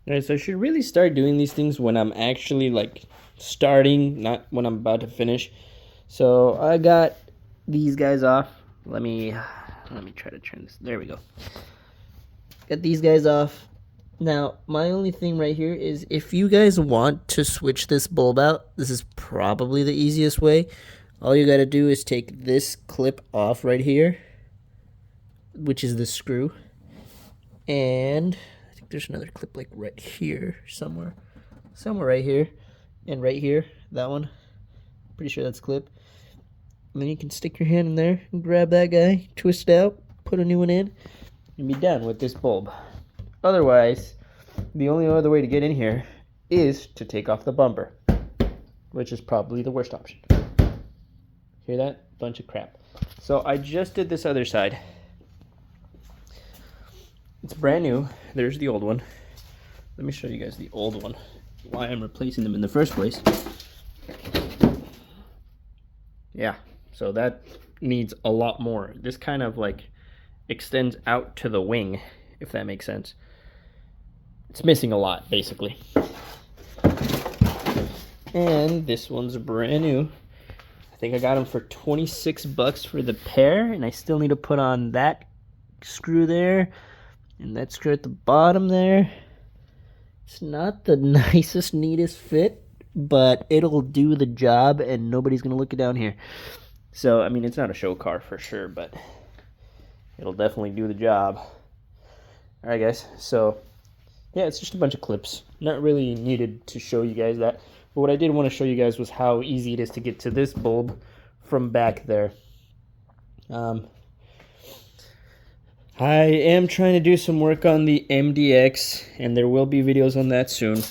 Alright, so I should really start doing these things when I'm actually like starting, not when I'm about to finish. So I got these guys off. Let me try to turn this. There we go. Got these guys off. Now, my only thing right here is if you guys want to switch this bulb out, this is probably the easiest way. All you got to do is take this clip off right here, which is the screw. And I think there's another clip like right here somewhere. Somewhere right here. And right here, that one. Pretty sure that's a clip. And then you can stick your hand in there and grab that guy, twist it out, put a new one in, and be done with this bulb. Otherwise, the only other way to get in here is to take off the bumper, which is probably the worst option. Hear that? Bunch of crap. So I just did this other side. It's brand new. There's the old one. Let me show you guys the old one, why I'm replacing them in the first place. Yeah, so that needs a lot more. This kind of like extends out to the wing, if that makes sense. It's missing a lot, basically. And this one's brand new. I think I got them for 26 bucks for the pair, and I still need to put on that screw there and that screw at the bottom there. It's not the nicest, neatest fit, but it'll do the job and nobody's gonna look it down here. So, I mean, it's not a show car for sure, but it'll definitely do the job. Alright guys, so yeah, it's just a bunch of clips. Not really needed to show you guys that. But what I did want to show you guys was how easy it is to get to this bulb from back there. I am trying to do some work on the MDX, and there will be videos on that soon.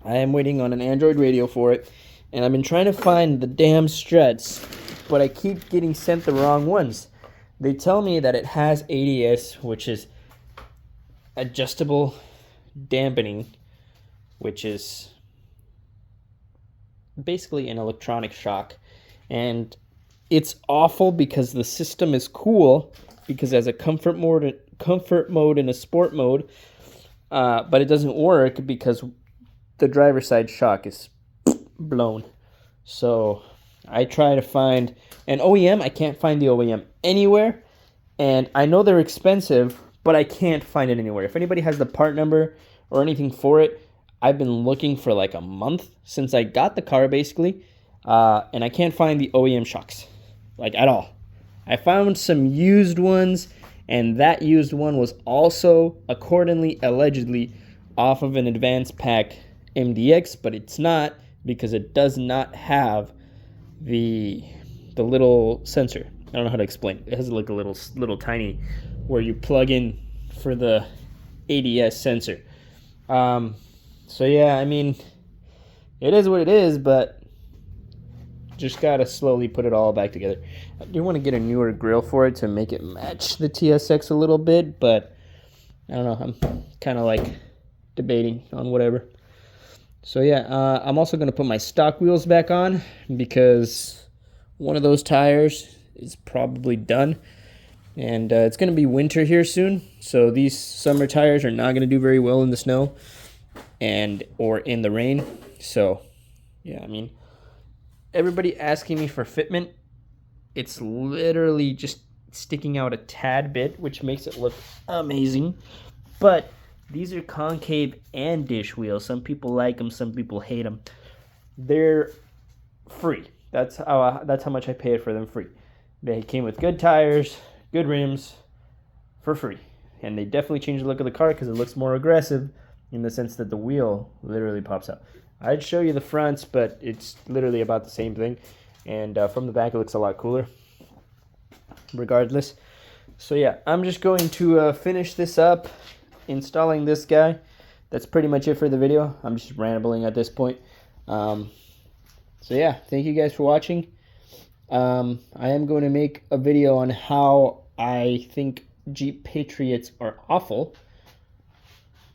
I am waiting on an Android radio for it, and I've been trying to find the damn struts, but I keep getting sent the wrong ones. They tell me that it has ADS, which is adjustable dampening, which is basically an electronic shock, and it's awful because the system is cool because it has a comfort mode and a sport mode, but it doesn't work because the driver's side shock is blown. So I try to find an OEM. I can't find the OEM anywhere, and I know they're expensive, but I can't find it anywhere. If anybody has the part number or anything for it, I've been looking for like a month since I got the car, basically, and I can't find the OEM shocks, like at all. I found some used ones, and that used one was also accordingly, allegedly, off of an advanced pack MDX, but it's not because it does not have the little sensor. I don't know how to explain it. It has like a little tiny where you plug in for the ADS sensor. So yeah, I mean, it is what it is, but just gotta slowly put it all back together. I do want to get a newer grill for it to make it match the TSX a little bit, but I don't know. I'm kind of like debating on whatever. So yeah, I'm also going to put my stock wheels back on because one of those tires is probably done. And it's going to be winter here soon, so these summer tires are not going to do very well in the snow or in the rain. So yeah, I mean, everybody asking me for fitment, it's literally just sticking out a tad bit, which makes it look amazing. But these are concave and dish wheels. Some people like them, some people hate them. They're free. That's how much I paid for them, free. They came with good tires, good rims, for free. And they definitely changed the look of the car because it looks more aggressive in the sense that the wheel literally pops out. I'd show you the fronts, but it's literally about the same thing. And from the back, it looks a lot cooler. Regardless. So yeah, I'm just going to finish this up, installing this guy. That's pretty much it for the video. I'm just rambling at this point. So yeah, thank you guys for watching. I am going to make a video on how I think Jeep Patriots are awful.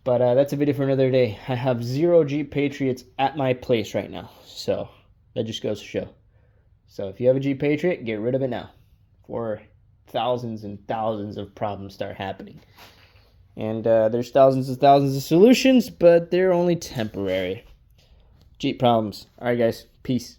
But that's a video for another day. I have 0 Jeep Patriots at my place right now. So that just goes to show. So if you have a Jeep Patriot, get rid of it now, before thousands and thousands of problems start happening. And there's thousands and thousands of solutions, but they're only temporary. Jeep problems. All right, guys. Peace.